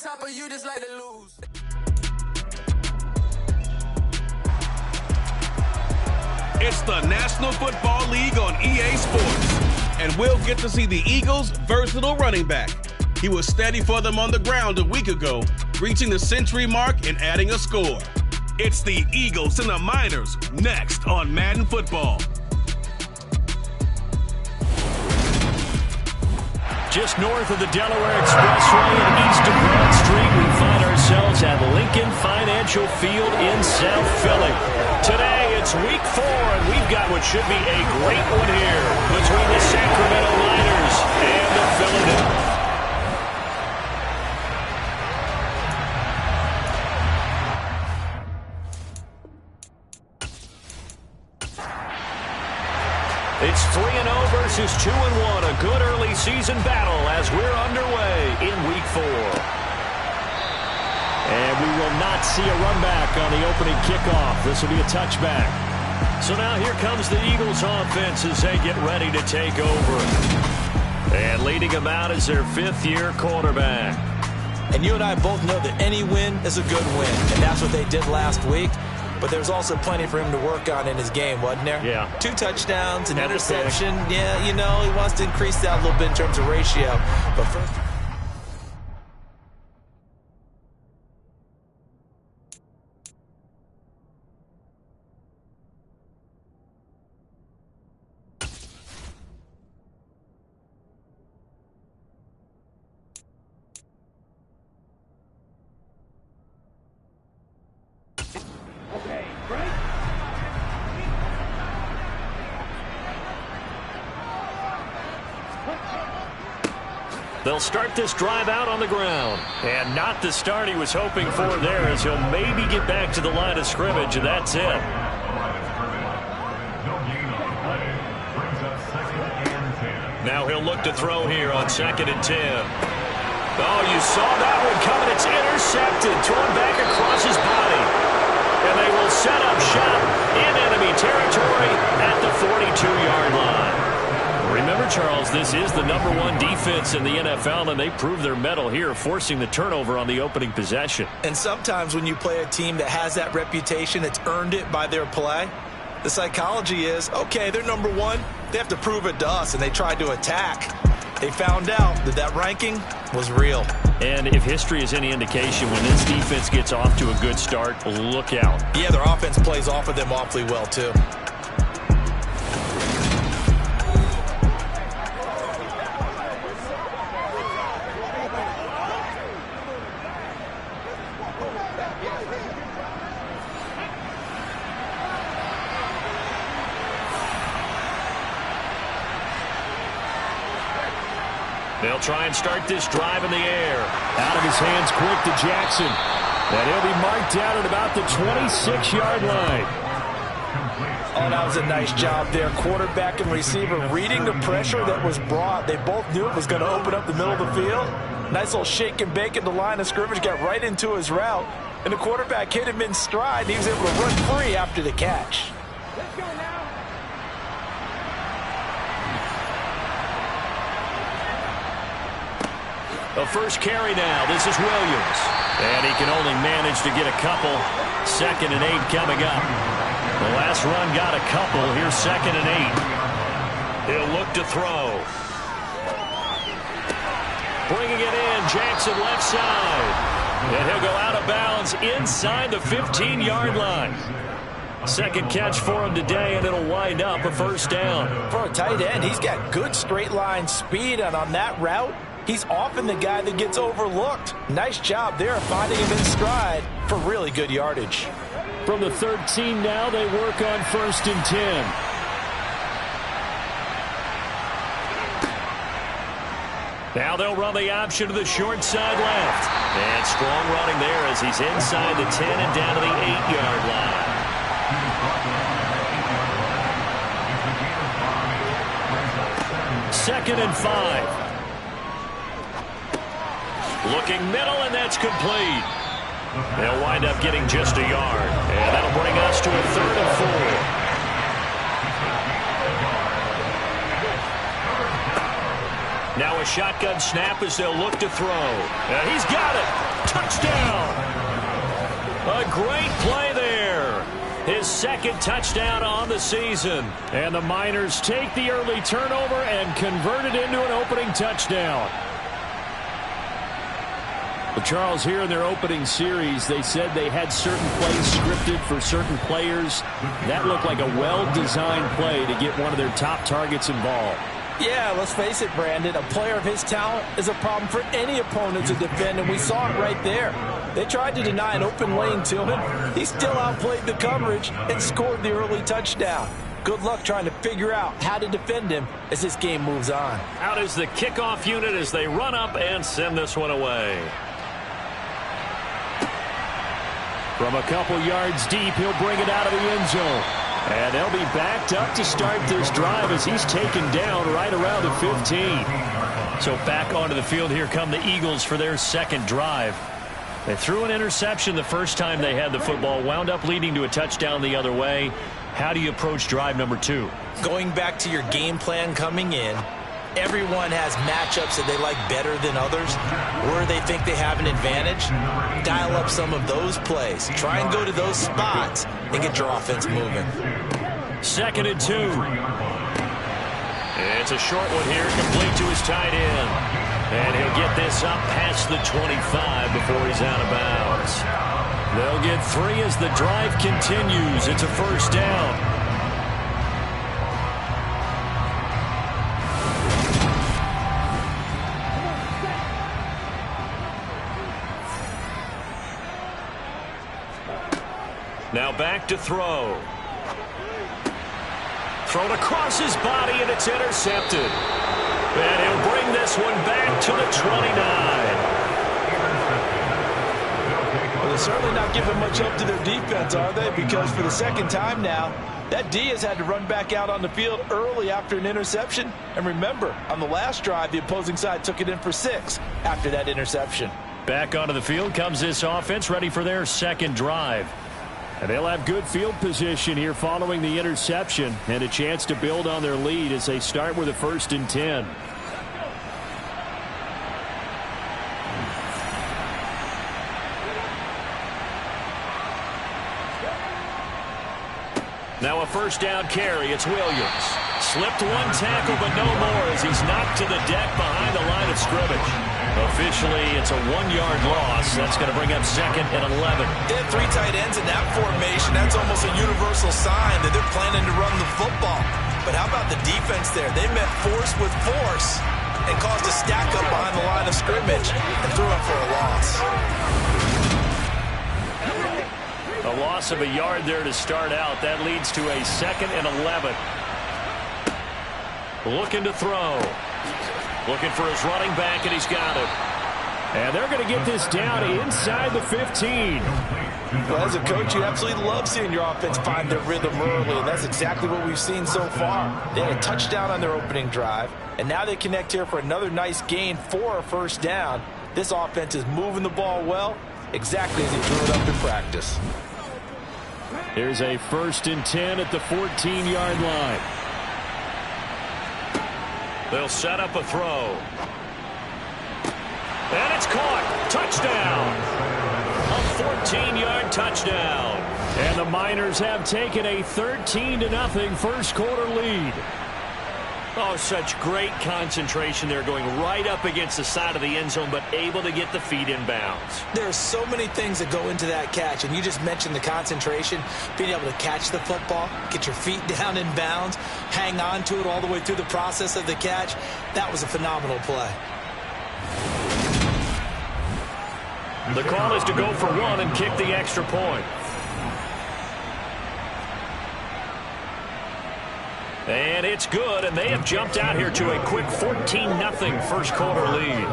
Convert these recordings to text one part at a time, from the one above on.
top, or you just like to lose? It's the National Football League on EA Sports, and we'll get to see the Eagles' versatile running back. He was steady for them on the ground a week ago, reaching the century mark and adding a score. It's the Eagles and the Miners next on Madden Football. Just north of the Delaware Expressway and east of Broad Street, we find ourselves at Lincoln Financial Field in South Philly. Today, it's week 4, and we've got what should be a great one here between the Sacramento Miners and the Philadelphia. It's 3-0 versus 2-1, a good early season battle as we're underway in week 4. And we will not see a run back on the opening kickoff. This will be a touchback. So now here comes the Eagles offense as they get ready to take over. And leading them out is their 5th-year quarterback. And you and I both know that any win is a good win, and that's what they did last week. But there's also plenty for him to work on in his game, wasn't there? Yeah. 2 touchdowns, an interception. Yeah, you know, he wants to increase that a little bit in terms of ratio. But first... They'll start this drive out on the ground. And not the start he was hoping for there, as he'll maybe get back to the line of scrimmage, and that's it. Now he'll look to throw here on 2nd and 10. Oh, you saw that one coming. It's intercepted, thrown back across his body. And they will set up shop in enemy territory at the 42-yard line. Remember, Charles, this is the #1 defense in the NFL, and they prove their mettle here, forcing the turnover on the opening possession. And sometimes when you play a team that has that reputation, it's earned it by their play. The psychology is, okay, they're #1. They have to prove it to us, and they tried to attack. They found out that that ranking was real. And if history is any indication, when this defense gets off to a good start, look out. Yeah, their offense plays off of them awfully well, too. They'll try and start this drive in the air. Out of his hands quick to Jackson. And he'll be marked down at about the 26-yard line. Oh, that was a nice job there. Quarterback and receiver reading the pressure that was brought. They both knew it was going to open up the middle of the field. Nice little shake and bake at the line of scrimmage. Got right into his route. And the quarterback hit him in stride. He was able to run free after the catch. Let's go now. The first carry now. This is Williams. And he can only manage to get a couple. 2nd and 8 coming up. The last run got a couple. Here's 2nd and 8. He'll look to throw. Bringing it in. Jackson left side. And he'll go out of bounds inside the 15-yard line. Second catch for him today, and it'll wind up a first down. For a tight end, he's got good straight line speed, and on that route, he's often the guy that gets overlooked. Nice job there finding him in stride for really good yardage. From the 13 now, they work on 1st and 10. Now they'll run the option to the short side left. And strong running there as he's inside the 10 and down to the 8-yard line. Second and 5. Looking middle, and that's complete. They'll wind up getting just a yard. And that'll bring us to a 3rd and 4. Now a shotgun snap as they'll look to throw. And he's got it. Touchdown! A great play there. His second touchdown on the season. And the Miners take the early turnover and convert it into an opening touchdown. Well, Charles, here in their opening series, they said they had certain plays scripted for certain players. That looked like a well-designed play to get one of their top targets involved. Yeah, let's face it, Brandon. A player of his talent is a problem for any opponent to defend, and we saw it right there. They tried to deny an open lane to him. He still outplayed the coverage and scored the early touchdown. Good luck trying to figure out how to defend him as this game moves on. Out is the kickoff unit as they run up and send this one away. From a couple yards deep, he'll bring it out of the end zone. And they'll be backed up to start this drive as he's taken down right around the 15. So back onto the field, here come the Eagles for their second drive. They threw an interception the first time they had the football, wound up leading to a touchdown the other way. How do you approach drive number 2? Going back to your game plan coming in, everyone has matchups that they like better than others. Where they think they have an advantage, dial up some of those plays. Try and go to those spots and get your offense moving. 2nd and 2. It's a short one here, complete to his tight end. And he'll get this up past the 25 before he's out of bounds. They'll get 3 as the drive continues. It's a first down. Now back to throw. Thrown across his body, and it's intercepted. And he'll bring this one back to the 29. Well, they're certainly not giving much up to their defense, are they? Because for the second time now, that D has had to run back out on the field early after an interception. And remember, on the last drive, the opposing side took it in for 6 after that interception. Back onto the field comes this offense, ready for their second drive. And they'll have good field position here following the interception and a chance to build on their lead as they start with a 1st and 10. Now a first down carry. It's Williams. Slipped one tackle, but no more as he's knocked to the deck behind the line of scrimmage. Officially, it's a 1-yard loss. That's going to bring up 2nd and 11. They have 3 tight ends in that formation. That's almost a universal sign that they're planning to run the football. But how about the defense there? They met force with force and caused a stack up behind the line of scrimmage and threw up for a loss. A loss of a yard there to start out. That leads to a 2nd and 11. Looking to throw. Looking for his running back, and he's got it. And they're going to get this down inside the 15. Well, as a coach, you absolutely love seeing your offense find their rhythm early, and that's exactly what we've seen so far. They had a touchdown on their opening drive, and now they connect here for another nice gain for a first down. This offense is moving the ball well, exactly as he drew it up in practice. Here's a 1st and 10 at the 14-yard line. They'll set up a throw. And it's caught. Touchdown. A 14-yard touchdown. And the Miners have taken a 13-0 first quarter lead. Oh, such great concentration there, going right up against the side of the end zone, but able to get the feet in bounds. There are so many things that go into that catch, and you just mentioned the concentration, being able to catch the football, get your feet down in bounds, hang on to it all the way through the process of the catch. That was a phenomenal play. The call is to go for 1 and kick the extra point. And it's good, and they have jumped out here to a quick 14-0 first quarter lead.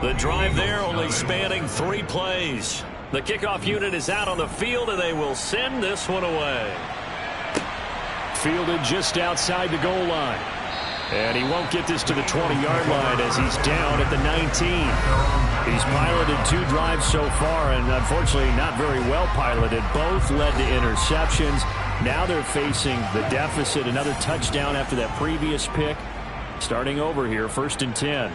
The drive there only spanning 3 plays. The kickoff unit is out on the field, and they will send this one away. Fielded just outside the goal line. And he won't get this to the 20-yard line as he's down at the 19. He's piloted 2 drives so far, and unfortunately not very well piloted. Both led to interceptions. Now they're facing the deficit. Another touchdown after that previous pick. Starting over here, 1st and 10.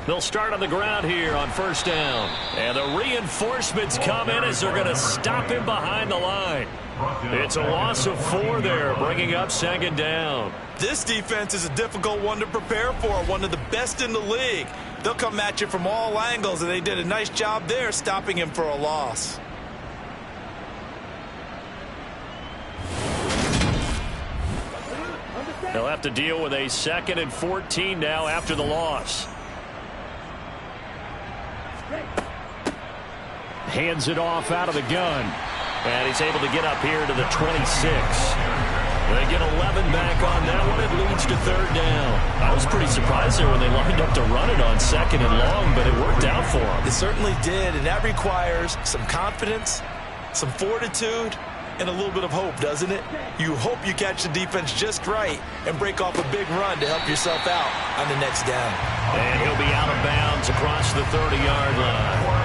They'll start on the ground here on first down. And the reinforcements come in as they're going to stop him behind the line. It's a loss of 4 there, bringing up second down. This defense is a difficult one to prepare for, one of the best in the league. They'll come at you from all angles, and they did a nice job there stopping him for a loss. They'll have to deal with a 2nd and 14 now after the loss. Hands it off out of the gun. And he's able to get up here to the 26. They get 11 back on that one. It leads to third down. I was pretty surprised there when they lined up to run it on 2nd and long, but it worked out for them. It certainly did, and that requires some confidence, some fortitude, and a little bit of hope, doesn't it? You hope you catch the defense just right and break off a big run to help yourself out on the next down. And he'll be out of bounds across the 30-yard line.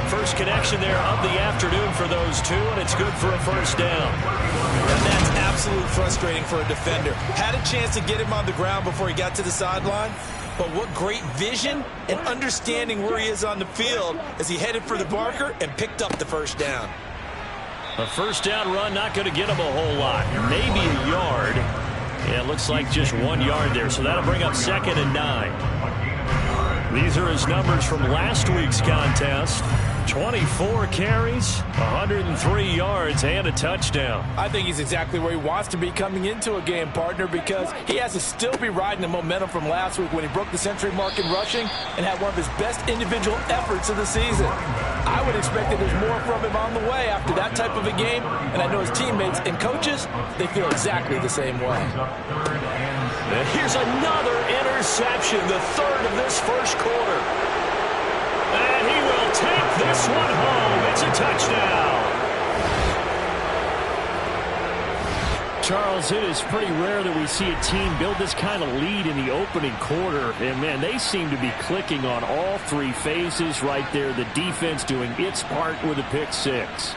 First connection there of the afternoon for those two, and it's good for a first down. And that's absolutely frustrating for a defender. Had a chance to get him on the ground before he got to the sideline, but what great vision and understanding where he is on the field as he headed for the marker and picked up the first down. A first down run, not going to get him a whole lot. Maybe a yard. Yeah, it looks like just 1 yard there, so that'll bring up 2nd and 9. These are his numbers from last week's contest. 24 carries, 103 yards, and a touchdown. I think he's exactly where he wants to be coming into a game, partner, because he has to still be riding the momentum from last week when he broke the century mark in rushing and had one of his best individual efforts of the season. I would expect that there's more from him on the way after that type of a game, and I know his teammates and coaches, they feel exactly the same way. And here's another interception, the 3rd of this first quarter. And he will take this one home. It's a touchdown. Charles, it is pretty rare that we see a team build this kind of lead in the opening quarter. And, man, they seem to be clicking on all 3 phases right there. The defense doing its part with a pick 6.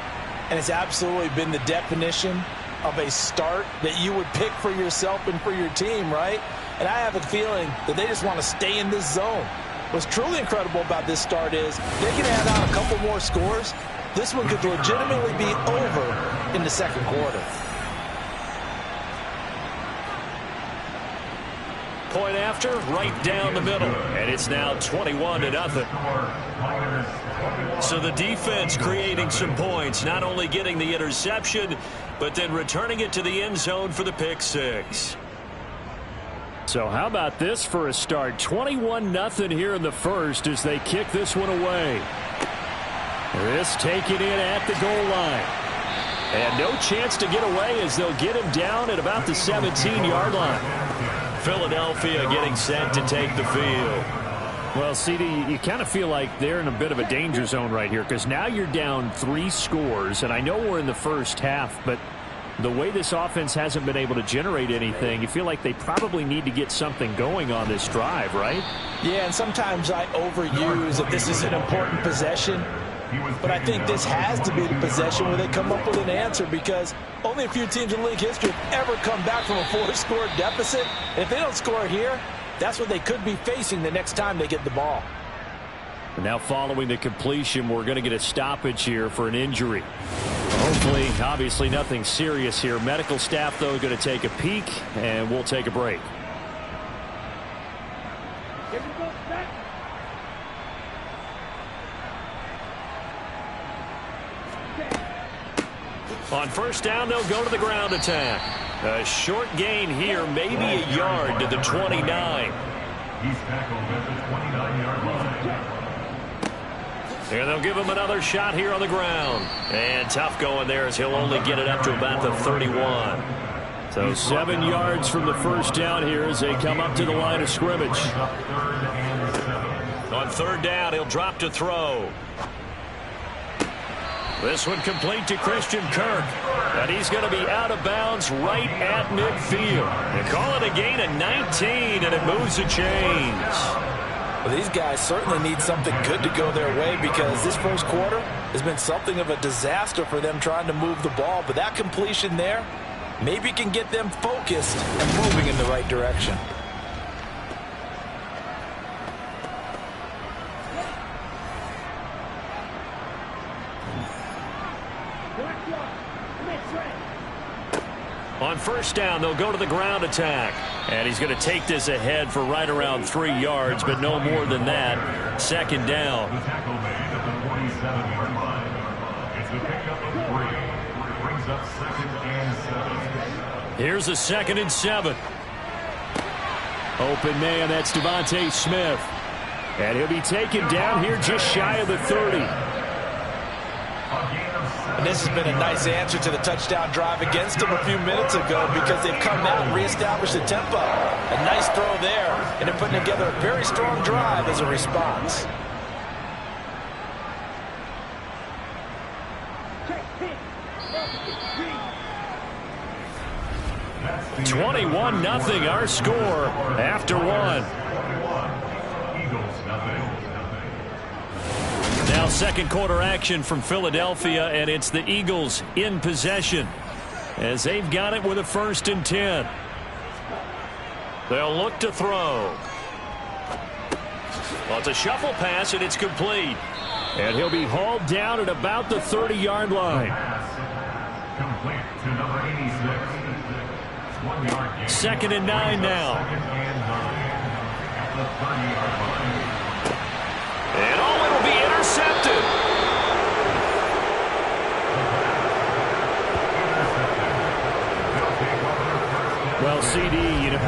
And it's absolutely been the definition of a start that you would pick for yourself and for your team, right? And I have a feeling that they just want to stay in this zone. What's truly incredible about this start is they can add on a couple more scores. This one could legitimately be over in the second quarter. Point after, right down the middle. And it's now 21-0. So the defense creating some points, not only getting the interception, but then returning it to the end zone for the pick 6. So how about this for a start? 21-0 here in the first as they kick this one away. This taken in at the goal line. And no chance to get away as they'll get him down at about the 17-yard line. Philadelphia getting set to take the field. Well, CD, you kind of feel like they're in a bit of a danger zone right here because now you're down 3 scores, and I know we're in the first half, but the way this offense hasn't been able to generate anything, you feel like they probably need to get something going on this drive, right? Yeah, and sometimes I overuse that this is an important possession, but I think this has to be the possession where they come up with an answer because only a few teams in league history have ever come back from a 4-score deficit. And if they don't score here, that's what they could be facing the next time they get the ball. And now following the completion, we're going to get a stoppage here for an injury. Hopefully, obviously nothing serious here. Medical staff, though, going to take a peek, and we'll take a break. On first down, they'll go to the ground attack. A short gain here, maybe a yard to the 29. He's tackled at the 29-yard line. And they'll give him another shot here on the ground. And tough going there as he'll only get it up to about the 31. So 7 yards from the first down here as they come up to the line of scrimmage. On third down, he'll drop to throw. This one complete to Christian Kirk. And he's going to be out of bounds right at midfield. They call it a gain of 19, and it moves the chains. Well, these guys certainly need something good to go their way because this first quarter has been something of a disaster for them trying to move the ball. But that completion there maybe can get them focused and moving in the right direction. On first down, they'll go to the ground attack. And he's going to take this ahead for right around 3 yards, but no more than that. Second down. The tackle made at the 47-yard line. It's a pickup of 3. Brings up 2nd and 7. Here's a 2nd and 7. Open man, that's Devontae Smith. And he'll be taken down here just shy of the 30. And this has been a nice answer to the touchdown drive against them a few minutes ago because they've come out and reestablished the tempo. A nice throw there, and they're putting together a very strong drive as a response. That's 21-0 our score after 1. Eagles nothing. Now second quarter action from Philadelphia, and it's the Eagles in possession as they've got it with a 1st and 10. They'll look to throw. Well, it's a shuffle pass, and it's complete. And he'll be hauled down at about the 30-yard line. Complete to number 86. 1 yard gain. 2nd and 9 now. 2nd and 9. At the 30-yard line. And it'll be intercepted. Well, CD,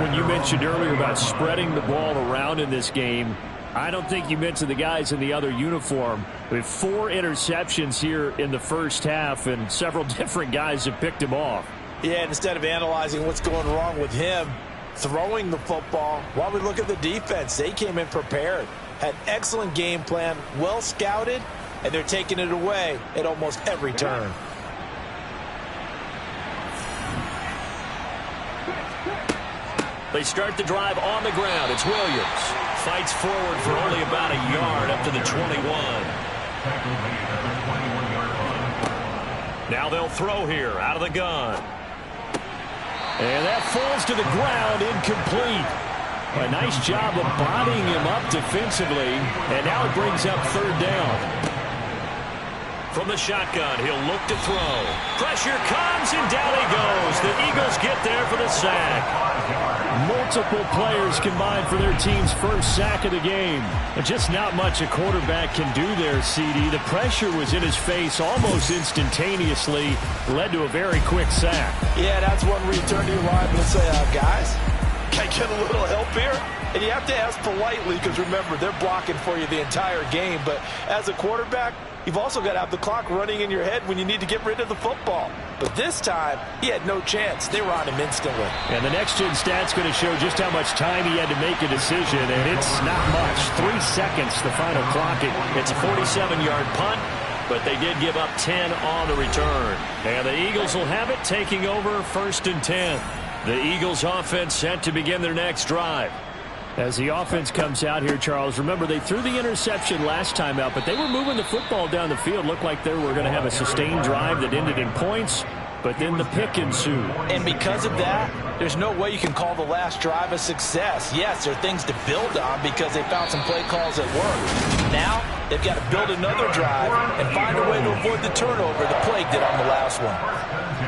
when you mentioned earlier about spreading the ball around in this game, I don't think you mentioned the guys in the other uniform. We have 4 interceptions here in the first half, and several different guys have picked him off. Yeah, and instead of analyzing what's going wrong with him throwing the football, while we look at the defense, they came in prepared. Had excellent game plan, well scouted, and they're taking it away at almost every turn. They start the drive on the ground. It's Williams. Fights forward for only about a yard up to the 21. Now they'll throw here out of the gun. And that falls to the ground, incomplete. A nice job of bodying him up defensively, and now it brings up 3rd down. From the shotgun, he'll look to throw. Pressure comes, and down he goes. The Eagles get there for the sack. Multiple players combined for their team's first sack of the game. But just not much a quarterback can do there, CD. The pressure was in his face almost instantaneously, led to a very quick sack. Yeah, that's one where you turn to your line and say, guys, can I get a little help here? And you have to ask politely because, remember, they're blocking for you the entire game. But as a quarterback, you've also got to have the clock running in your head when you need to get rid of the football. But this time, he had no chance. They were on him instantly. And the next-gen stat's going to show just how much time he had to make a decision, and it's not much. 3 seconds, the final clock. It's a 47-yard punt, but they did give up 10 on the return. And the Eagles will have it, taking over 1st and 10. The Eagles offense set to begin their next drive. As the offense comes out here, Charles, remember they threw the interception last time out, but they were moving the football down the field. Looked like they were going to have a sustained drive that ended in points, but then the pick ensued. And because of that, there's no way you can call the last drive a success. Yes, there are things to build on because they found some play calls that worked. Now, they've got to build another drive and find a way to avoid the turnover the plague did on the last one.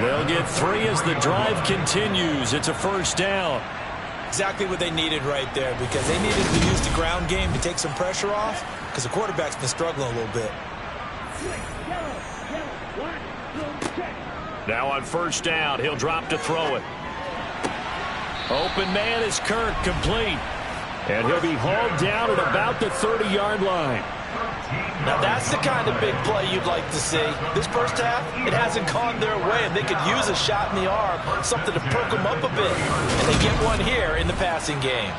They'll get 3 as the drive continues. It's a 1st down. Exactly what they needed right there because they needed to use the ground game to take some pressure off because the quarterback's been struggling a little bit. Now on 1st down, he'll drop to throw it. Open man is Kirk, complete. And he'll be hauled down at about the 30-yard line. Now that's the kind of big play you'd like to see. This first half, it hasn't gone their way, and they could use a shot in the arm, something to perk them up a bit. And they get one here in the passing game.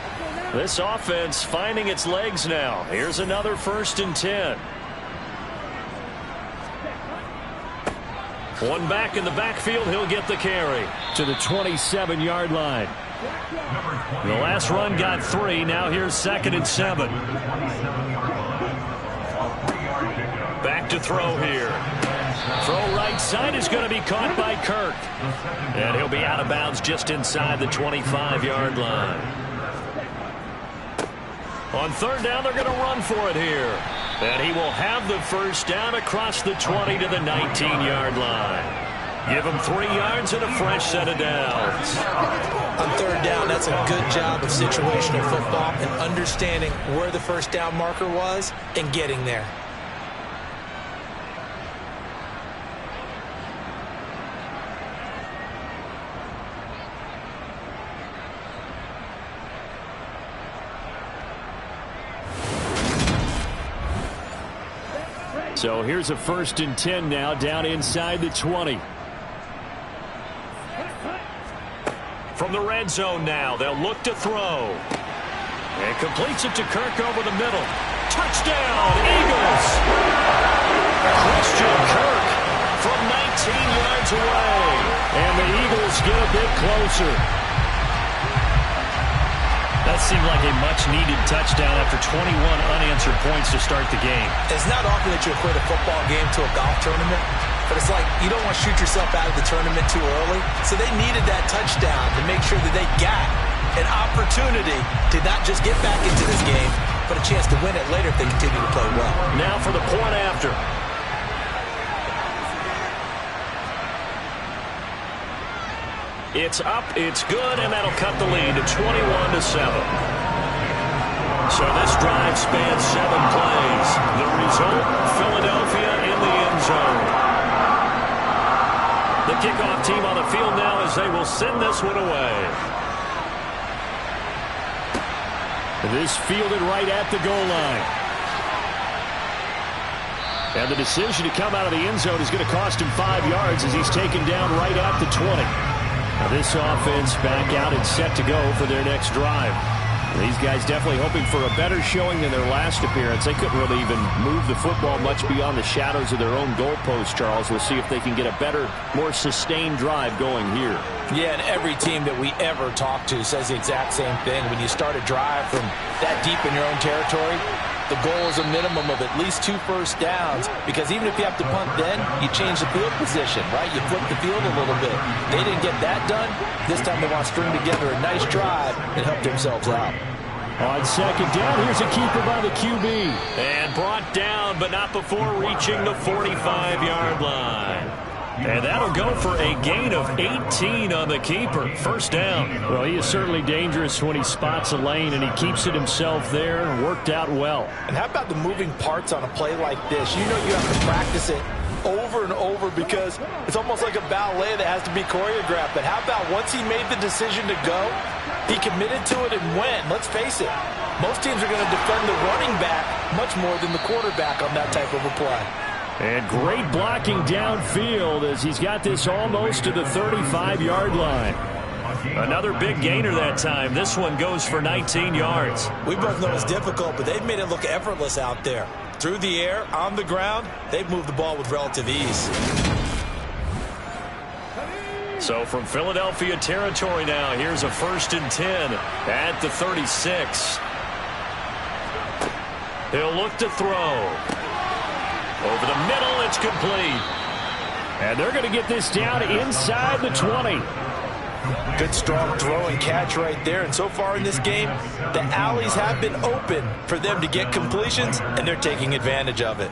This offense finding its legs now. Here's another 1st and 10. One back in the backfield, he'll get the carry to the 27-yard line. The last run got 3. Now here's 2nd and 7. Back to throw here. Throw right side is going to be caught by Kirk. And he'll be out of bounds just inside the 25-yard line. On 3rd down, they're going to run for it here. And he will have the first down across the 20 to the 19-yard line. Give him 3 yards and a fresh set of downs. On third down, that's a good job of situational football and understanding where the first down marker was and getting there. So here's a 1st and 10 now, down inside the 20. From the red zone now, they'll look to throw. And completes it to Kirk over the middle. Touchdown, Eagles! Christian Kirk from 19 yards away. And the Eagles get a bit closer. That seemed like a much-needed touchdown after 21 unanswered points to start the game. It's not often that you equate a football game to a golf tournament, but it's like you don't want to shoot yourself out of the tournament too early. So they needed that touchdown to make sure that they got an opportunity to not just get back into this game, but a chance to win it later if they continue to play well. Now for the point after. It's up, it's good, and that'll cut the lead to 21-7. So this drive spans 7 plays. The result, Philadelphia in the end zone. The kickoff team on the field now as they will send this one away. This fielded right at the goal line. And the decision to come out of the end zone is going to cost him 5 yards as he's taken down right at the 20. Now this offense back out and set to go for their next drive. These guys definitely hoping for a better showing than their last appearance. They couldn't really even move the football much beyond the shadows of their own goalpost, Charles. We'll see if they can get a better, more sustained drive going here. Yeah, and every team that we ever talk to says the exact same thing. When you start a drive from that deep in your own territory, the goal is a minimum of at least 2 first downs, because even if you have to punt then, you change the field position, right? You flip the field a little bit. They didn't get that done. This time they want to string together a nice drive and help themselves out. On second down, here's a keeper by the QB. And brought down, but not before reaching the 45-yard line. And that'll go for a gain of 18 on the keeper. First down. Well, he is certainly dangerous when he spots a lane, and he keeps it himself there and worked out well. And how about the moving parts on a play like this? You know you have to practice it over and over because it's almost like a ballet that has to be choreographed. But how about once he made the decision to go, he committed to it and went. Let's face it, most teams are going to defend the running back much more than the quarterback on that type of a play. And great blocking downfield as he's got this almost to the 35-yard line. Another big gainer that time. This one goes for 19 yards. We both know it's difficult, but they've made it look effortless out there. Through the air, on the ground, they've moved the ball with relative ease. So from Philadelphia territory now, here's a 1st and 10 at the 36. He'll look to throw. Over the middle, it's complete. And they're going to get this down inside the 20. Good strong throw and catch right there. And so far in this game, the alleys have been open for them to get completions, and they're taking advantage of it.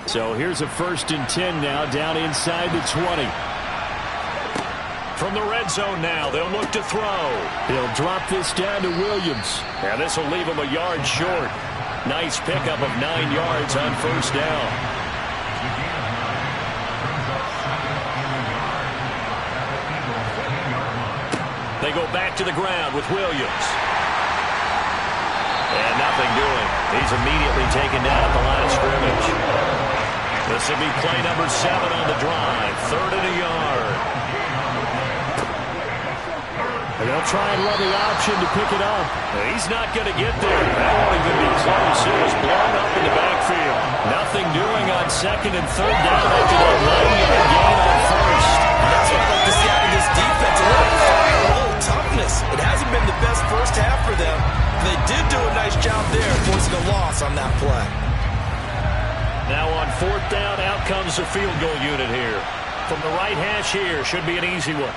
So here's a 1st and 10 now, down inside the 20. From the red zone now, they'll look to throw. He'll drop this down to Williams. And this will leave him a yard short. Nice pickup of 9 yards on first down. They go back to the ground with Williams. And nothing doing. He's immediately taken down at the line of scrimmage. This will be play number 7 on the drive. 3rd and a yard. And they'll try and run the option to pick it up. He's not going to get there. That won't even be close. It was blown up in the backfield. Nothing doing on 2nd and 3rd down after that 9-yard gain on 1st. That's what I like to see out of this defense. A little fire, a little toughness. It hasn't been the best first half for them. They did do a nice job there, forcing a loss on that play. Now on 4th down, out comes the field goal unit here. from the right hash here. Should be an easy one.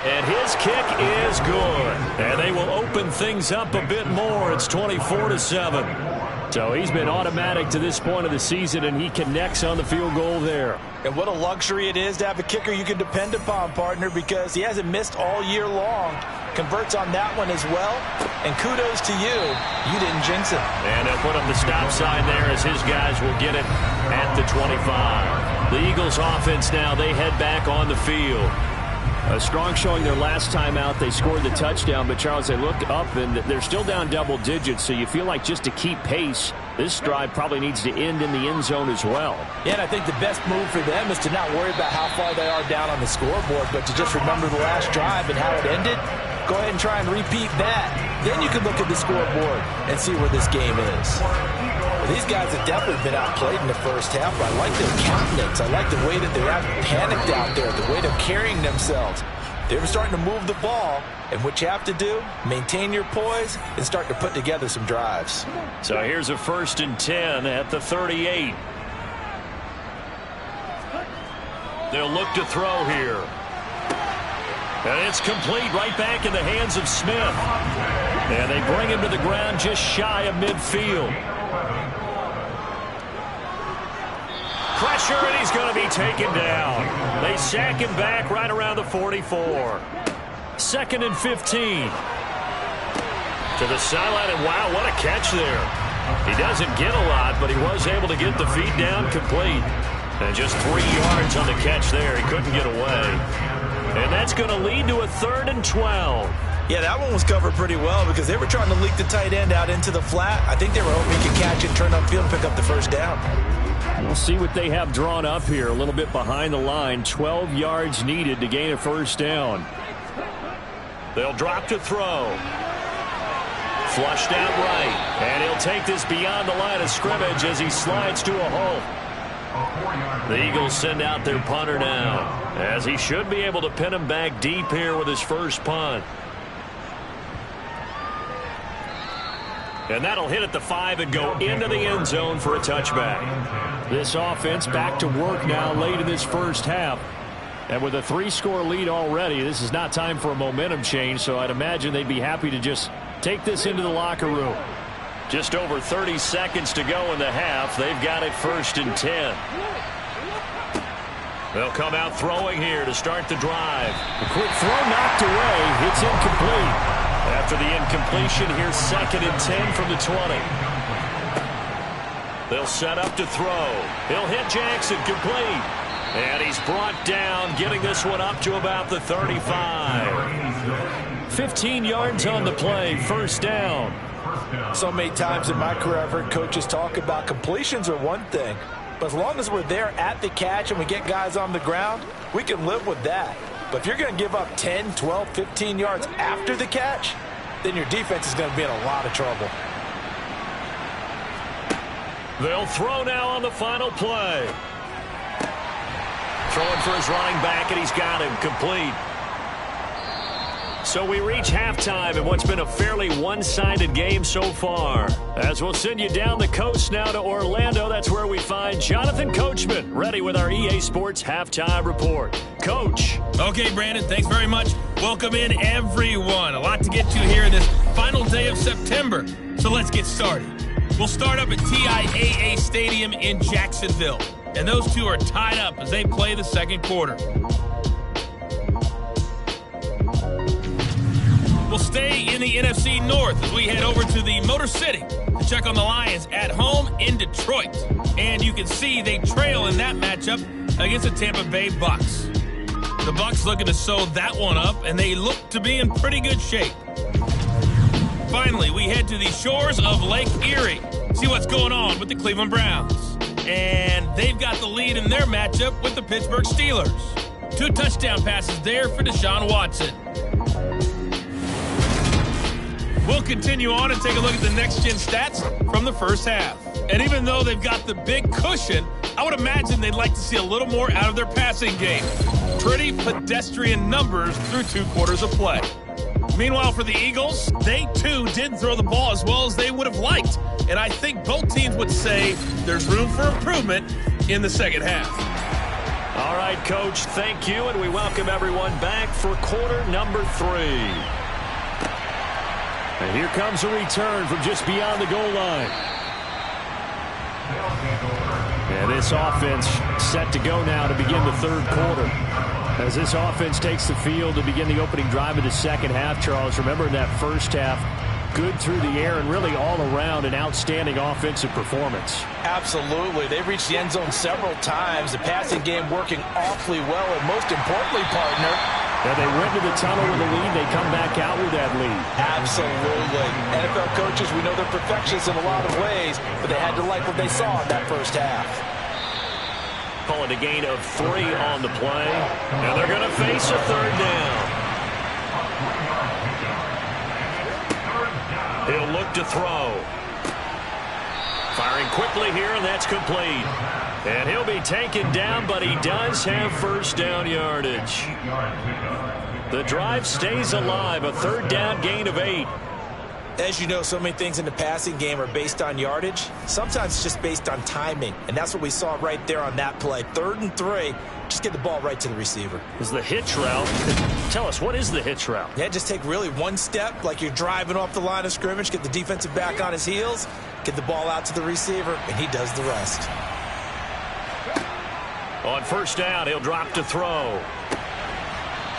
And his kick is good. And they will open things up a bit more. It's 24-7. So he's been automatic to this point of the season, and he connects on the field goal there. And what a luxury it is to have a kicker you can depend upon, partner, because he hasn't missed all year long. Converts on that one as well. And kudos to you. You didn't jinx it. And they'll put up the stop sign there as his guys will get it at the 25. The Eagles offense now, they head back on the field. A strong showing their last time out. They scored the touchdown, but Charles, they look up and they're still down double digits, so you feel like just to keep pace, this drive probably needs to end in the end zone as well. Yeah, and I think the best move for them is to not worry about how far they are down on the scoreboard, but to just remember the last drive and how it ended. Go ahead and try and repeat that. Then you can look at the scoreboard and see where this game is. Well, these guys have definitely been outplayed in the first half. I like their countenance. I like the way that they're not panicked out there, the way they're carrying themselves. They're starting to move the ball, and what you have to do, maintain your poise and start to put together some drives. So here's a 1st and 10 at the 38. They'll look to throw here. And it's complete right back in the hands of Smith. And they bring him to the ground just shy of midfield. Pressure, and he's going to be taken down. They sack him back right around the 44. 2nd and 15. To the sideline, and wow, what a catch there. He doesn't get a lot, but he was able to get the feed down complete. And just 3 yards on the catch there. He couldn't get away. And that's going to lead to a 3rd and 12. Yeah, that one was covered pretty well because they were trying to leak the tight end out into the flat. I think they were hoping he could catch it, turn upfield, and pick up the first down. We'll see what they have drawn up here. A little bit behind the line. 12 yards needed to gain a first down. They'll drop to throw. Flushed out right. And he'll take this beyond the line of scrimmage as he slides to a halt. The Eagles send out their punter now, as he should be able to pin him back deep here with his first punt. And that'll hit at the 5 and go into the end zone for a touchback. This offense back to work now late in this first half. And with a 3-score lead already, this is not time for a momentum change, so I'd imagine they'd be happy to just take this into the locker room. Just over 30 seconds to go in the half. They've got it 1st and 10. They'll come out throwing here to start the drive. A quick throw knocked away. It's incomplete. After the incompletion, here's 2nd and 10 from the 20. They'll set up to throw. He'll hit Jackson complete. And he's brought down, getting this one up to about the 35. 15 yards on the play, first down. So many times in my career I've heard coaches talk about completions are one thing, but as long as we're there at the catch and we get guys on the ground, we can live with that. But if you're going to give up 10, 12, 15 yards after the catch, then your defense is going to be in a lot of trouble. They'll throw now on the final play. Throwing for his running back, and he's got him complete. So we reach halftime in what's been a fairly one-sided game so far. As we'll send you down the coast now to Orlando, that's where we find Jonathan Coachman, ready with our EA Sports Halftime Report. Coach. Okay, Brandon, thanks very much. Welcome in, everyone. A lot to get to here in this final day of September. So let's get started. We'll start up at TIAA Stadium in Jacksonville. And those two are tied up as they play the second quarter. We'll stay in the NFC North as we head over to the Motor City to check on the Lions at home in Detroit. And you can see they trail in that matchup against the Tampa Bay Bucks. The Bucks looking to sew that one up, and they look to be in pretty good shape. Finally, we head to the shores of Lake Erie. See what's going on with the Cleveland Browns. And they've got the lead in their matchup with the Pittsburgh Steelers. 2 touchdown passes there for Deshaun Watson. We'll continue on and take a look at the next-gen stats from the first half. And even though they've got the big cushion, I would imagine they'd like to see a little more out of their passing game. Pretty pedestrian numbers through 2 quarters of play. Meanwhile, for the Eagles, they too didn't throw the ball as well as they would have liked. And I think both teams would say there's room for improvement in the second half. All right, right, Coach, thank you, and we welcome everyone back for quarter number 3. And here comes a return from just beyond the goal line. And this offense set to go now to begin the third quarter. As this offense takes the field to begin the opening drive of the second half, Charles, remember in that first half, good through the air and really all around an outstanding offensive performance. Absolutely. They reached the end zone several times. The passing game working awfully well, and most importantly, partner, and they went to the tunnel with a lead. They come back out with that lead. Absolutely. NFL coaches, we know they're perfectionists in a lot of ways, but they had to like what they saw in that first half. Call it a gain of 3 on the play. And they're going to face a third down. He'll look to throw. Firing quickly here, and that's complete. And he'll be taken down, but he does have first down yardage. The drive stays alive, a third down gain of 8. As you know, so many things in the passing game are based on yardage. Sometimes it's just based on timing, and that's what we saw right there on that play. 3rd and 3, just get the ball right to the receiver. Is the hitch route. Tell us, what is the hitch route? Yeah, just take really one step, like you're driving off the line of scrimmage, get the defensive back on his heels, get the ball out to the receiver, and he does the rest. On first down, he'll drop to throw.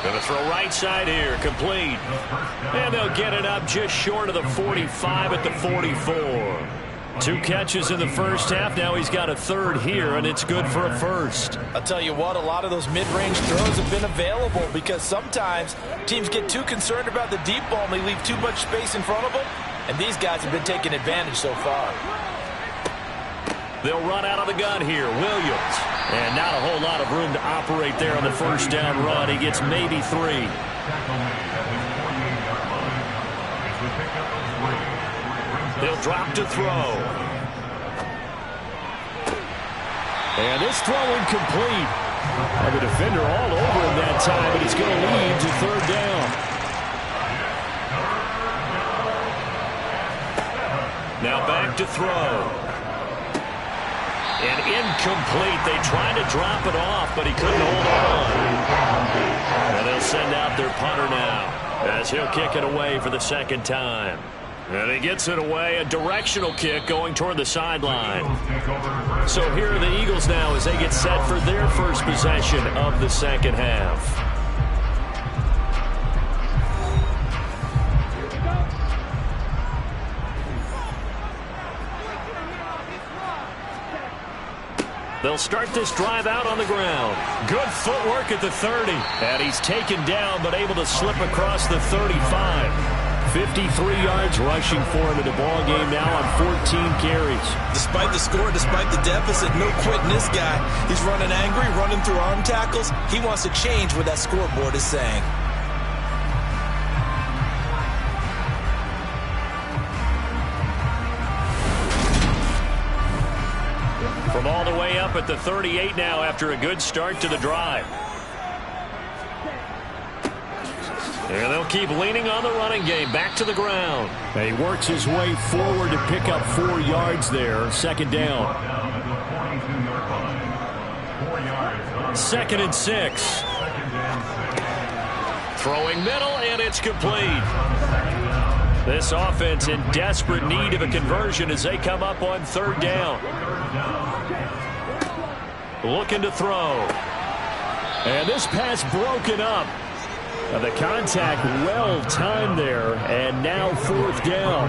Going to throw right side here, complete. And they'll get it up just short of the 45 at the 44. 2 catches in the first half. Now he's got a third here, and it's good for a first. I'll tell you what, a lot of those mid-range throws have been available because sometimes teams get too concerned about the deep ball and they leave too much space in front of them, and these guys have been taking advantage so far. They'll run out of the gun here. Williams. And not a whole lot of room to operate there on the first down run. He gets maybe 3. He'll drop to throw. And this throw incomplete. And the defender all over him that time, but it's going to lead to third down. Now back to throw. And incomplete. They tried to drop it off, but he couldn't hold on. And they'll send out their punter now as he'll kick it away for the second time. And he gets it away, a directional kick going toward the sideline. So here are the Eagles now as they get set for their first possession of the second half. They'll start this drive out on the ground. Good footwork at the 30. And he's taken down, but able to slip across the 35. 53 yards rushing for him in the ball game now on 14 carries. Despite the score, despite the deficit, no quitting this guy. He's running angry, running through arm tackles. He wants to change what that scoreboard is saying. From all the way up at the 38 now after a good start to the drive. And they'll keep leaning on the running game. Back to the ground. And he works his way forward to pick up 4 yards there. Second down. 2nd and 6. Throwing middle, and it's complete. This offense in desperate need of a conversion as they come up on third down. Looking to throw. And this pass broken up. The contact well timed there, and now 4th down.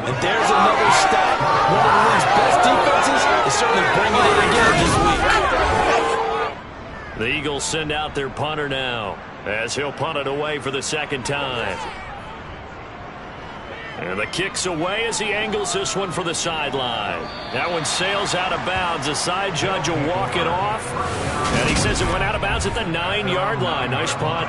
And there's another stop. One of the league's best defenses is certainly bringing it again this week. The Eagles send out their punter now as he'll punt it away for the second time. And the kick's away as he angles this one for the sideline. That one sails out of bounds. The side judge will walk it off. And he says it went out of bounds at the 9-yard line. Nice punt.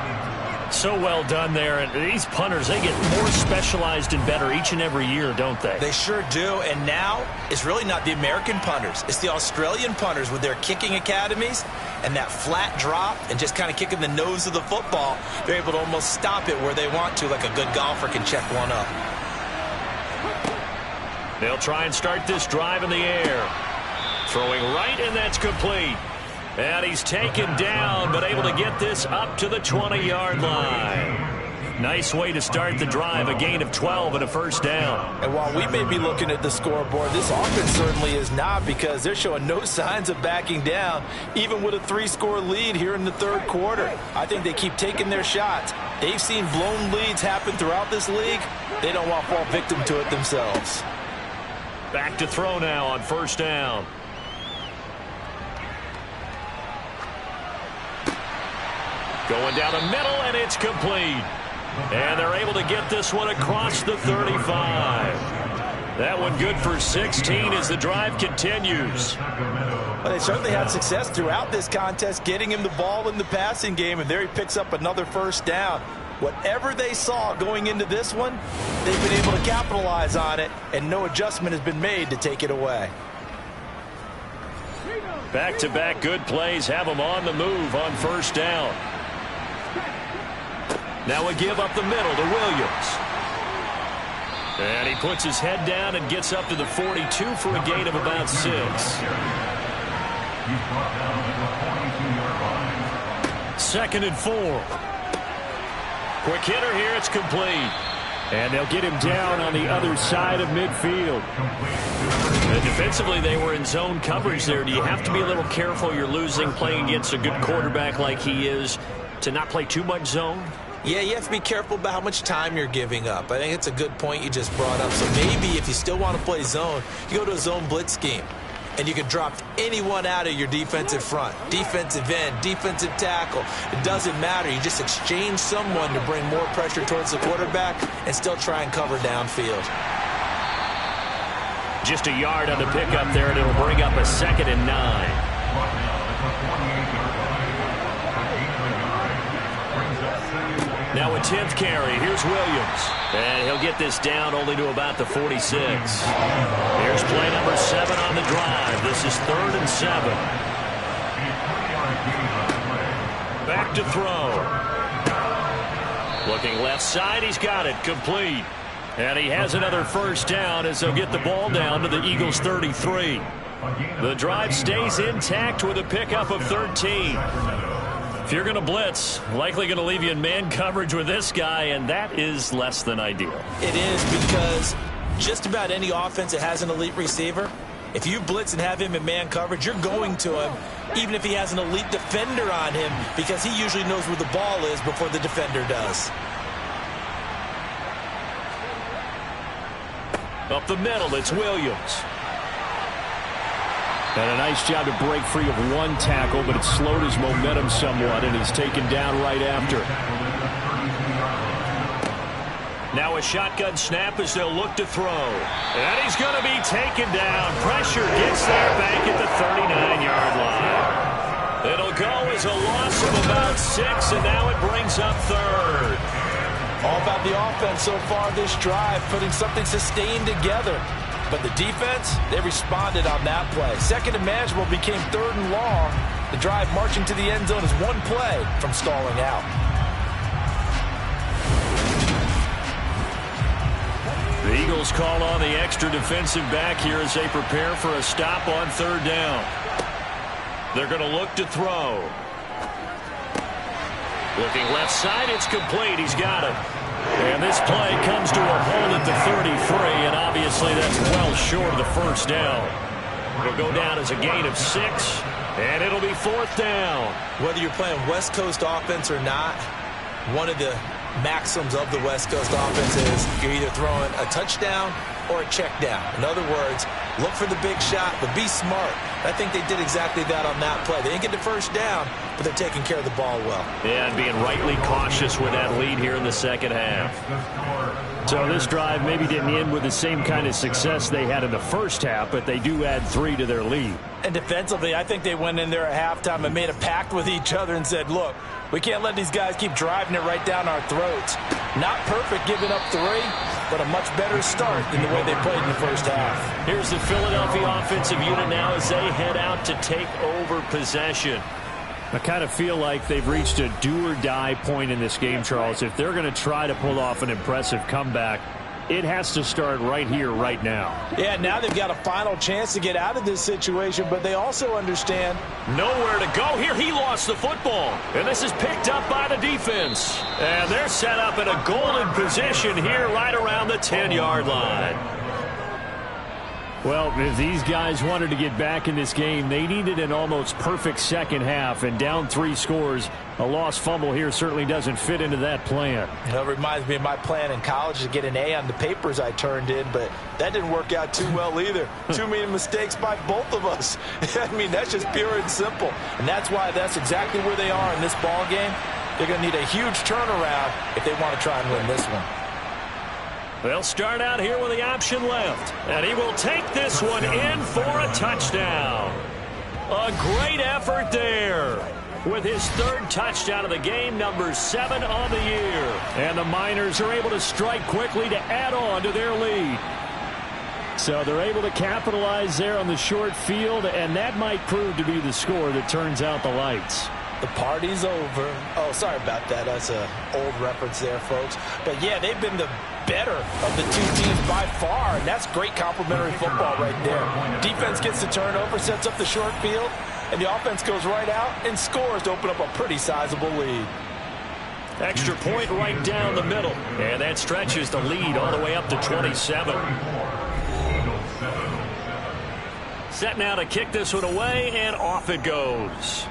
So well done there. And these punters, they get more specialized and better each and every year, don't they? They sure do. And now it's really not the American punters. It's the Australian punters with their kicking academies and that flat drop and just kind of kicking the nose of the football. They're able to almost stop it where they want to, like a good golfer can check one up. They'll try and start this drive in the air. Throwing right, and that's complete. And he's taken down, but able to get this up to the 20-yard line. Nice way to start the drive, a gain of 12 and a first down. And while we may be looking at the scoreboard, this offense certainly is not, because they're showing no signs of backing down, even with a 3-score lead here in the third quarter. I think they keep taking their shots. They've seen blown leads happen throughout this league. They don't want to fall victim to it themselves. Back to throw now on first down. Going down the middle, and it's complete. And they're able to get this one across the 35. That one good for 16 as the drive continues. Well, they certainly had success throughout this contest, getting him the ball in the passing game, and there he picks up another first down. Whatever they saw going into this one, they've been able to capitalize on it, and no adjustment has been made to take it away. Back-to-back good plays have them on the move on first down. Now a give up the middle to Williams. And he puts his head down and gets up to the 42 for a gain of about 6. Second and 4. Quick hitter here, it's complete. And they'll get him down on the other side of midfield. And defensively, they were in zone coverage there. Do you have to be a little careful? You're losing, playing against a good quarterback like he is, to not play too much zone? Yeah, you have to be careful about how much time you're giving up. I think it's a good point you just brought up. So maybe if you still want to play zone, you go to a zone blitz scheme. And you can drop anyone out of your defensive front. Defensive end, defensive tackle. It doesn't matter. You just exchange someone to bring more pressure towards the quarterback and still try and cover downfield. Just a yard on the pickup there, and it'll bring up a 2nd and 9. Now a 10th carry. Here's Williams. And he'll get this down only to about the 46. Here's play number 7 on the drive. This is 3rd and 7. Back to throw. Looking left side. He's got it. Complete. And he has another first down as they'll get the ball down to the Eagles' 33. The drive stays intact with a pickup of 13. If you're going to blitz, likely going to leave you in man coverage with this guy, and that is less than ideal. It is, because just about any offense that has an elite receiver, if you blitz and have him in man coverage, you're going to him, even if he has an elite defender on him, because he usually knows where the ball is before the defender does. Up the middle, it's Williams. And a nice job to break free of one tackle, but it slowed his momentum somewhat, and he's taken down right after. Now a shotgun snap as they'll look to throw. And he's going to be taken down. Pressure gets there back at the 39-yard line. It'll go as a loss of about 6, and now it brings up 3rd. All about the offense so far this drive, putting something sustained together. But the defense, they responded on that play. 2nd and manageable became 3rd and long. The drive marching to the end zone is one play from stalling out. The Eagles call on the extra defensive back here as they prepare for a stop on 3rd down. They're going to look to throw. Looking left side, it's complete. He's got it. And this play comes to a hold at the 33, and obviously that's well short of the first down. It'll go down as a gain of 6, and it'll be 4th down. Whether you're playing West Coast offense or not, one of the maxims of the West Coast offense is you're either throwing a touchdown or a check down. In other words, look for the big shot, but be smart. I think they did exactly that on that play. They didn't get the first down, but they're taking care of the ball well. Yeah, and being rightly cautious with that lead here in the second half. So this drive maybe didn't end with the same kind of success they had in the first half, but they do add 3 to their lead. And defensively, I think they went in there at halftime and made a pact with each other and said, look, we can't let these guys keep driving it right down our throats. Not perfect giving up 3, but a much better start than the way they played in the first half. Here's the Philadelphia offensive unit now as they head out to take over possession. I kind of feel like they've reached a do-or-die point in this game, Charles. If they're going to try to pull off an impressive comeback, it has to start right here, right now. Yeah, now they've got a final chance to get out of this situation, but they also understand nowhere to go here. He lost the football, and this is picked up by the defense. And they're set up in a golden position here right around the 10-yard line. Well, if these guys wanted to get back in this game, they needed an almost perfect second half, and down 3 scores. A lost fumble here certainly doesn't fit into that plan. It reminds me of my plan in college to get an A on the papers I turned in, but that didn't work out too well either. Too many mistakes by both of us. I mean, that's just pure and simple. And that's why that's exactly where they are in this ball game. They're going to need a huge turnaround if they want to try and win this one. They'll start out here with the option left. And he will take this one in for a touchdown. A great effort there. With his 3rd touchdown of the game, number 7 on the year. And the Miners are able to strike quickly to add on to their lead. So they're able to capitalize there on the short field, and that might prove to be the score that turns out the lights. The party's over. Oh, sorry about that. That's an old reference there, folks. But, yeah, they've been the better of the 2 teams by far, and that's great complimentary football right there. Defense gets the turnover, sets up the short field, and the offense goes right out and scores to open up a pretty sizable lead. Extra point right down the middle. And that stretches the lead all the way up to 27. Set now to kick this one away, and off it goes.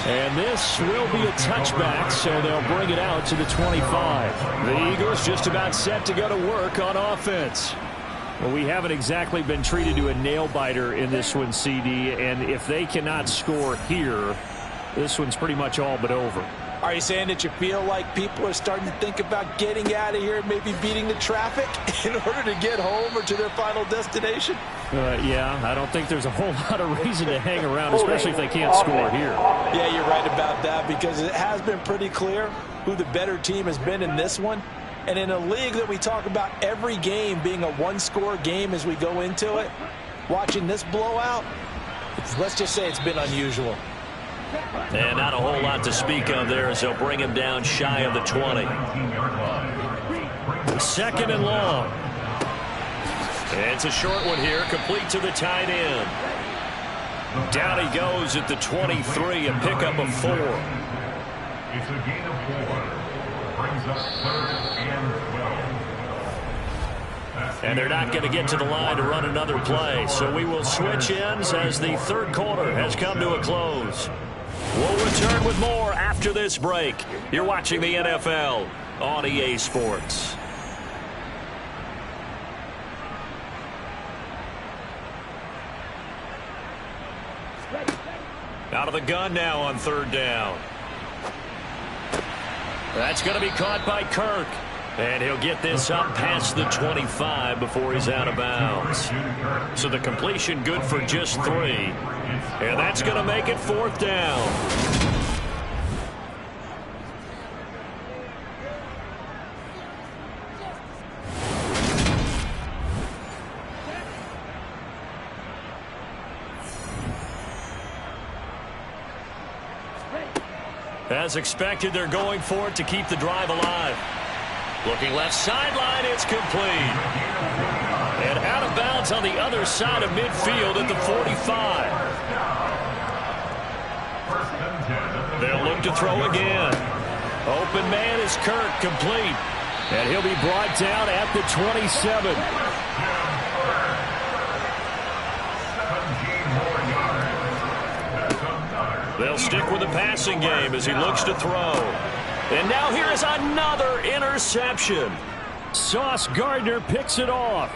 And this will be a touchback, so they'll bring it out to the 25. The Eagles just about set to go to work on offense. Well, we haven't exactly been treated to a nail-biter in this one, CD, and if they cannot score here, this one's pretty much all but over. Are you saying that you feel like people are starting to think about getting out of here and maybe beating the traffic in order to get home or to their final destination? Yeah, I don't think there's a whole lot of reason to hang around, especially if they can't score here. Yeah, you're right about that, because it has been pretty clear who the better team has been in this one. And in a league that we talk about every game being a one-score game as we go into it, watching this blowout, let's just say it's been unusual. And not a whole lot to speak of there as they'll bring him down shy of the 20. 2nd and long. And it's a short one here, complete to the tight end. Down he goes at the 23, a pickup of 4. It's a gain of 4. Brings up 3rd and 12. And they're not going to get to the line to run another play. So we will switch ends as the 3rd quarter has come to a close. We'll return with more after this break. You're watching the NFL on EA Sports. Out of the gun now on 3rd down. That's going to be caught by Kirk. And he'll get this up past the 25 before he's out of bounds. So the completion good for just 3. And that's going to make it 4th down. As expected, they're going for it to keep the drive alive. Looking left sideline, it's complete. And out of bounds on the other side of midfield at the 45. They'll look to throw again. Open man is Kirk, complete. And he'll be brought down at the 27. They'll stick with the passing game as he looks to throw. And now here is another interception. Sauce Gardner picks it off.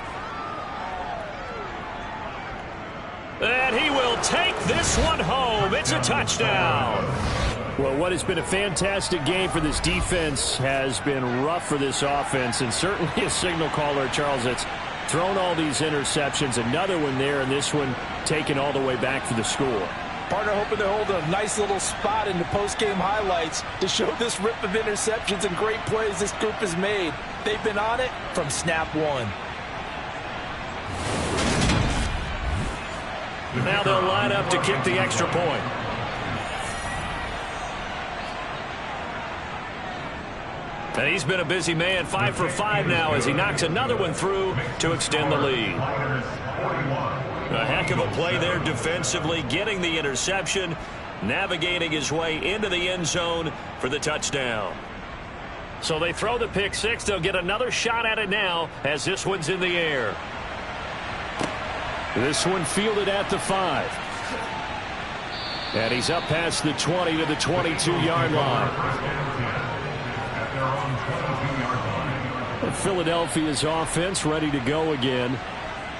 And he will take this one home. It's a touchdown. Well, what has been a fantastic game for this defense has been rough for this offense, and certainly a signal caller, Charles, that's thrown all these interceptions. Another one there, and this one taken all the way back for the score. Partner hoping to hold a nice little spot in the post-game highlights to show this rip of interceptions and great plays this group has made. They've been on it from snap 1. Now they'll line up to kick the extra point. And he's been a busy man, 5 for 5 now as he knocks another one through to extend the lead. A heck of a play there defensively, getting the interception, navigating his way into the end zone for the touchdown. So they throw the pick six. They'll get another shot at it now as this one's in the air. This one fielded at the 5. And he's up past the 20 to the 22-yard line. Philadelphia's offense ready to go again.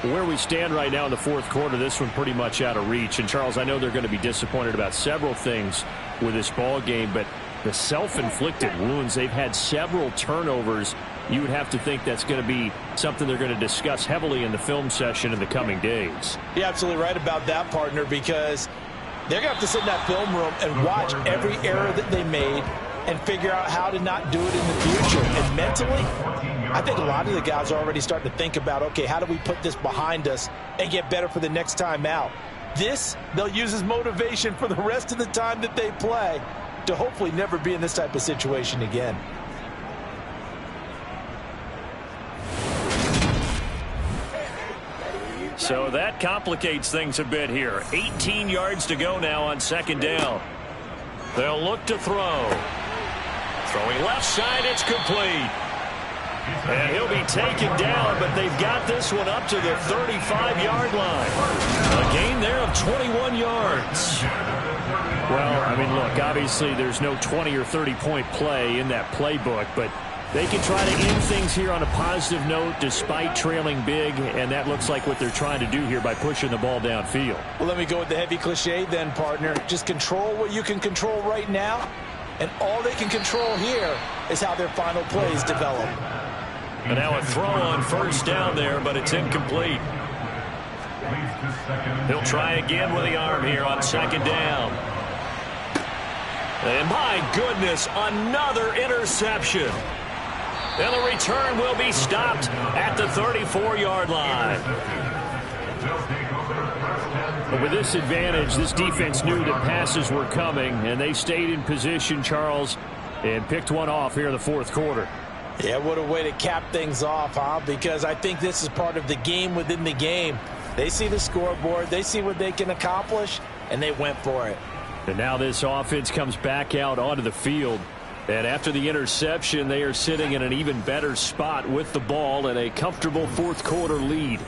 Where we stand right now in the fourth quarter, this one pretty much out of reach. And, Charles, I know they're going to be disappointed about several things with this ball game, but the self-inflicted wounds, they've had several turnovers. You would have to think that's going to be something they're going to discuss heavily in the film session in the coming days. You're absolutely right about that, partner, because they're going to have to sit in that film room and watch every error that they made and figure out how to not do it in the future. And mentally, I think a lot of the guys are already starting to think about, okay, how do we put this behind us and get better for the next time out? This, they'll use as motivation for the rest of the time that they play to hopefully never be in this type of situation again. So that complicates things a bit here. 18 yards to go now on second down. They'll look to throw. Throwing left side, it's complete. And he'll be taken down, but they've got this one up to the 35-yard line. A gain there of 21 yards. Well, I mean, look, obviously there's no 20 or 30-point play in that playbook, but they can try to end things here on a positive note despite trailing big, and that looks like what they're trying to do here by pushing the ball downfield. Well, let me go with the heavy cliche then, partner. Just control what you can control right now, and all they can control here is how their final plays develop. And now a throw on first down there, but it's incomplete. He'll try again with the arm here on second down. And my goodness, another interception. And the return will be stopped at the 34-yard line. But with this advantage, this defense knew that passes were coming, and they stayed in position, Charles, and picked one off here in the fourth quarter. Yeah, what a way to cap things off, huh? Because I think this is part of the game within the game. They see the scoreboard, they see what they can accomplish, and they went for it. And now this offense comes back out onto the field. And after the interception, they are sitting in an even better spot with the ball and a comfortable fourth quarter lead.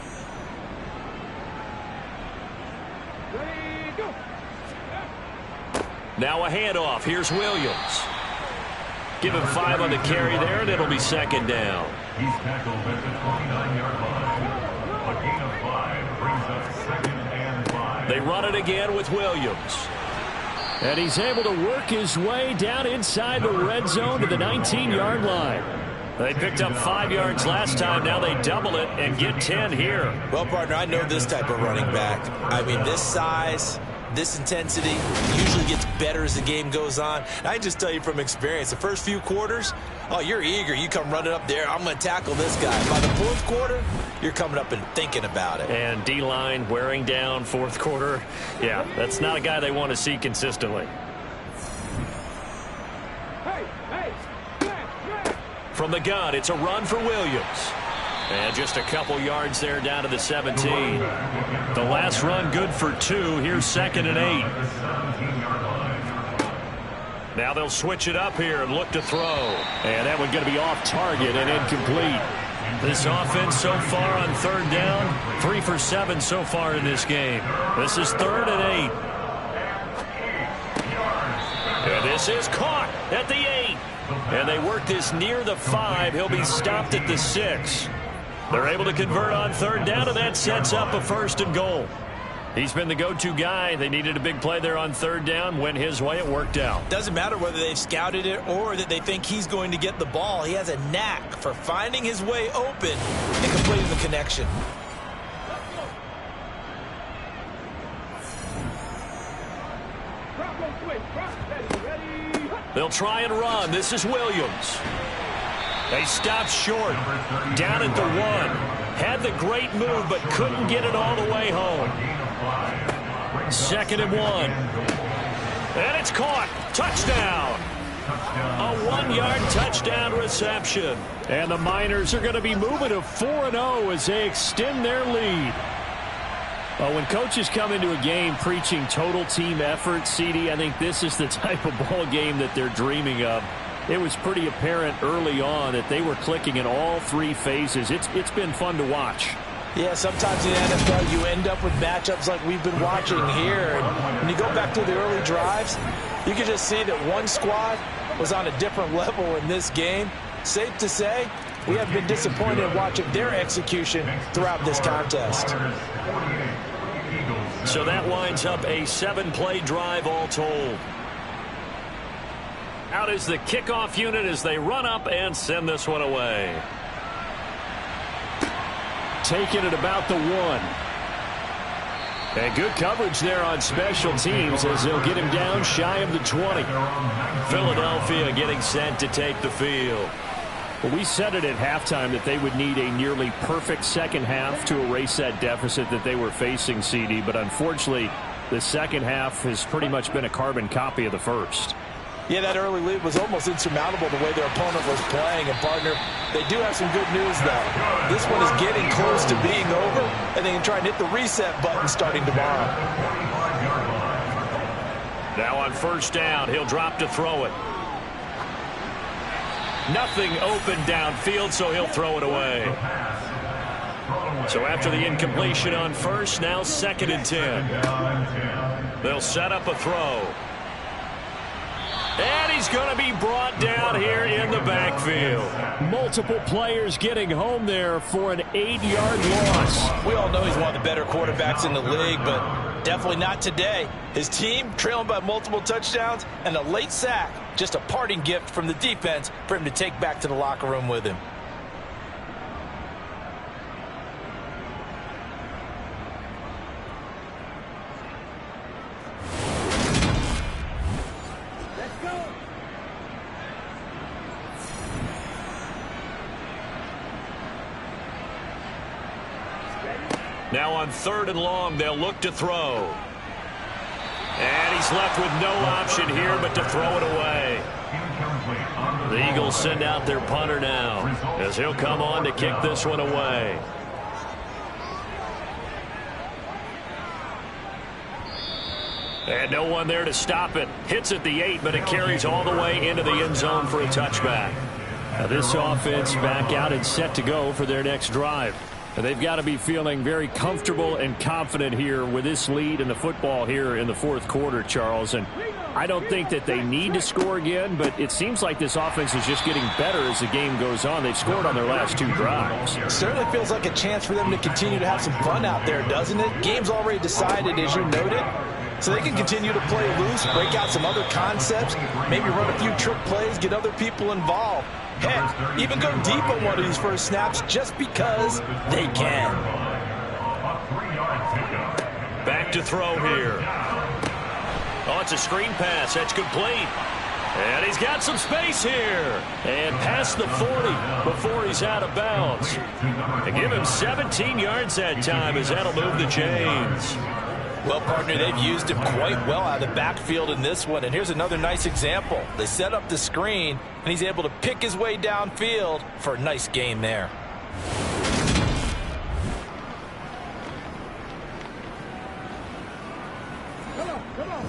Now a handoff. Here's Williams. Give him 5 on the carry there, and it'll be second down. He's tackled at the 29-yard line. A gain of 5 brings up second and 5. They run it again with Williams. And he's able to work his way down inside the red zone to the 19-yard line. They picked up 5 yards last time. Now they double it and get 10 here. Well, partner, I know this type of running back. I mean, this size, this intensity usually gets better as the game goes on. And I can just tell you from experience, the first few quarters, oh, you're eager. You come running up there, I'm going to tackle this guy. By the fourth quarter, you're coming up and thinking about it. And D-line wearing down fourth quarter. Yeah, that's not a guy they want to see consistently. From the gun, it's a run for Williams. And just a couple yards there down to the 17. The last run good for 2. Here's second and 8. Now they'll switch it up here and look to throw. And that one going to be off target and incomplete. This offense so far on third down, 3 for 7 so far in this game. This is third and 8. And this is caught at the 8. And they work this near the 5. He'll be stopped at the 6. They're able to convert on third down, and that sets up a first and goal. He's been the go-to guy. They needed a big play there on third down. Went his way. It worked out. Doesn't matter whether they've scouted it or that they think he's going to get the ball. He has a knack for finding his way open and completing the connection. They'll try and run. This is Williams. They stopped short. Down at the 1. Had the great move, but couldn't get it all the way home. Second and 1. And it's caught. Touchdown. A 1-yard touchdown reception. And the Miners are going to be moving to 4-0 as they extend their lead. Well, when coaches come into a game preaching total team effort, CD, I think this is the type of ball game that they're dreaming of. It was pretty apparent early on that they were clicking in all three phases. It's been fun to watch. Yeah, sometimes in the NFL you end up with matchups like we've been watching here. And when you go back to the early drives, you can just see that one squad was on a different level in this game. Safe to say, we have been disappointed in watching their execution throughout this contest. So that winds up a 7-play drive all told. Out is the kickoff unit as they run up and send this one away. Taking it about the 1. And good coverage there on special teams as they'll get him down shy of the 20. Philadelphia getting set to take the field. Well, we said it at halftime that they would need a nearly perfect second half to erase that deficit that they were facing, CD. But unfortunately, the second half has pretty much been a carbon copy of the first. Yeah, that early lead was almost insurmountable the way their opponent was playing. And, partner, they do have some good news, though. This one is getting close to being over, and they can try and hit the reset button starting tomorrow. Now on first down, he'll drop to throw it. Nothing open downfield, so he'll throw it away. So after the incompletion on first, now 2nd and 10. They'll set up a throw. And he's going to be brought down here in the backfield. Multiple players getting home there for an 8-yard loss. We all know he's one of the better quarterbacks in the league, but definitely not today. His team trailing by multiple touchdowns and a late sack. Just a parting gift from the defense for him to take back to the locker room with him. Now on 3rd and long, they'll look to throw. And he's left with no option here but to throw it away. The Eagles send out their punter now as he'll come on to kick this one away. And no one there to stop it. Hits at the 8, but it carries all the way into the end zone for a touchback. Now this offense back out and set to go for their next drive. They've got to be feeling very comfortable and confident here with this lead in the football here in the 4th quarter, Charles. And I don't think that they need to score again, but it seems like this offense is just getting better as the game goes on. They've scored on their last 2 drives. It certainly feels like a chance for them to continue to have some fun out there, doesn't it? Game's already decided, as you noted. So they can continue to play loose, break out some other concepts, maybe run a few trick plays, get other people involved. Heck, even go deep on one of these first snaps just because they can. Back to throw here. Oh, it's a screen pass. That's complete. And he's got some space here. And past the 40 before he's out of bounds. And give him 17 yards that time as that'll move the chains. Well, partner, they've used him quite well out of the backfield in this one. And here's another nice example. They set up the screen, and he's able to pick his way downfield for a nice gain there.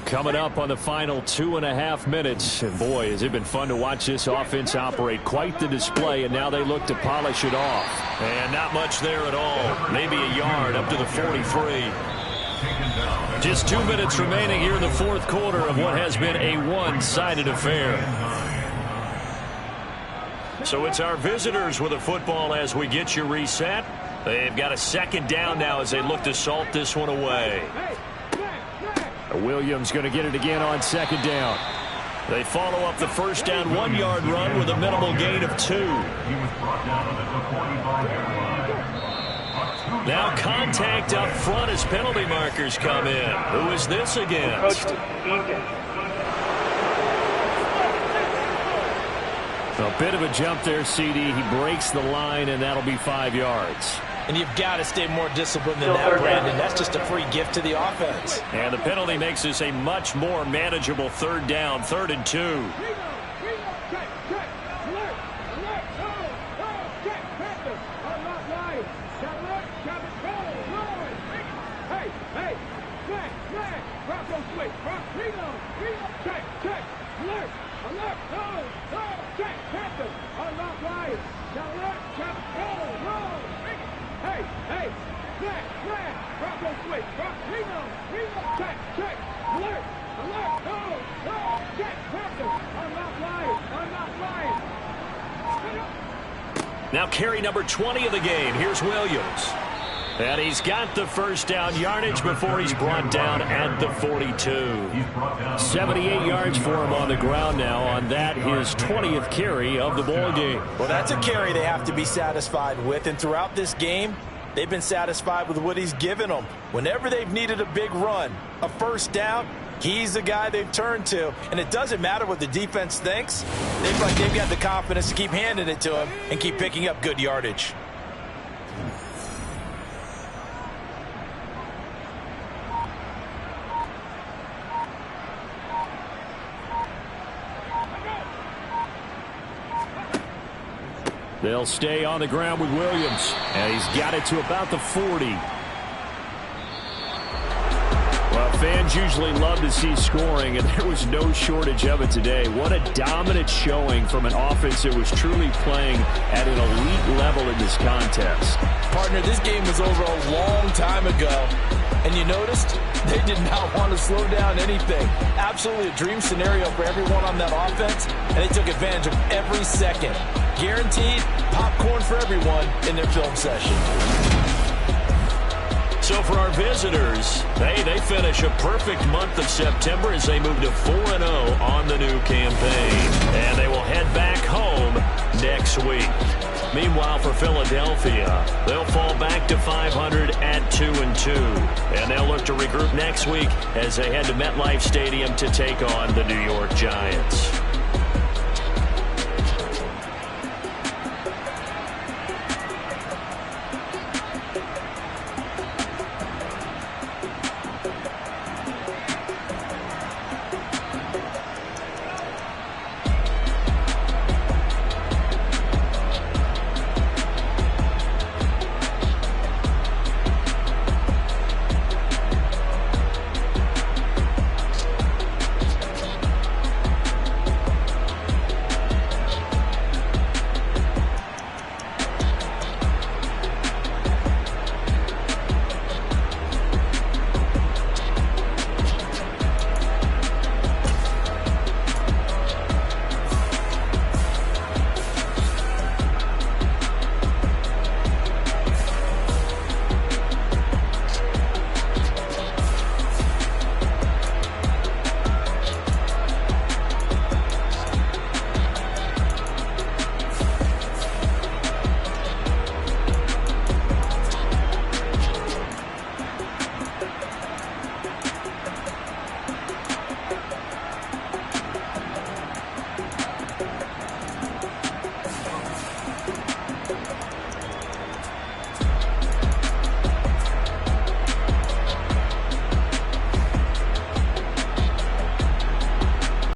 Coming up on the final 2.5 minutes. And boy, has it been fun to watch this offense operate. Quite the display, and now they look to polish it off. And not much there at all. Maybe a yard up to the 43. Just 2 minutes remaining here in the 4th quarter of what has been a one-sided affair. So it's our visitors with a football as we get you reset. They've got a 2nd down now as they look to salt this one away. Williams going to get it again on 2nd down. They follow up the first down 1-yard run with a minimal gain of 2. Now contact up front as penalty markers come in. Who is this against? A bit of a jump there, CD. He breaks the line, and that'll be 5 yards. And you've got to stay more disciplined than that, Brandon. That's just a free gift to the offense. And the penalty makes this a much more manageable 3rd down, 3rd and 2. switch. Reload. Check. Alert. Go. Check. Captain. Unlock line. Alert. Check. Roll. Hey. Flag. Bravo switch. Reload. Check. Alert. Go. Check. Captain. Unlock line. Now carry number 20 of the game. Here's Williams. And he's got the first down yardage before he's brought down at the 42. 78 yards for him on the ground now on that, his 20th carry of the ball game. Well, that's a carry they have to be satisfied with, and throughout this game, they've been satisfied with what he's given them. Whenever they've needed a big run, a first down, he's the guy they've turned to. And it doesn't matter what the defense thinks. They've got the confidence to keep handing it to him and keep picking up good yardage. They'll stay on the ground with Williams. And he's got it to about the 40. Well, fans usually love to see scoring, and there was no shortage of it today. What a dominant showing from an offense that was truly playing at an elite level in this contest. Partner, this game was over a long time ago, and you noticed they did not want to slow down anything. Absolutely a dream scenario for everyone on that offense, and they took advantage of every second. Guaranteed popcorn for everyone in their film session. So for our visitors, they finish a perfect month of September as they move to 4-0 on the new campaign. And they will head back home next week. Meanwhile, for Philadelphia, they'll fall back to 500 at 2-2. And they'll look to regroup next week as they head to MetLife Stadium to take on the New York Giants.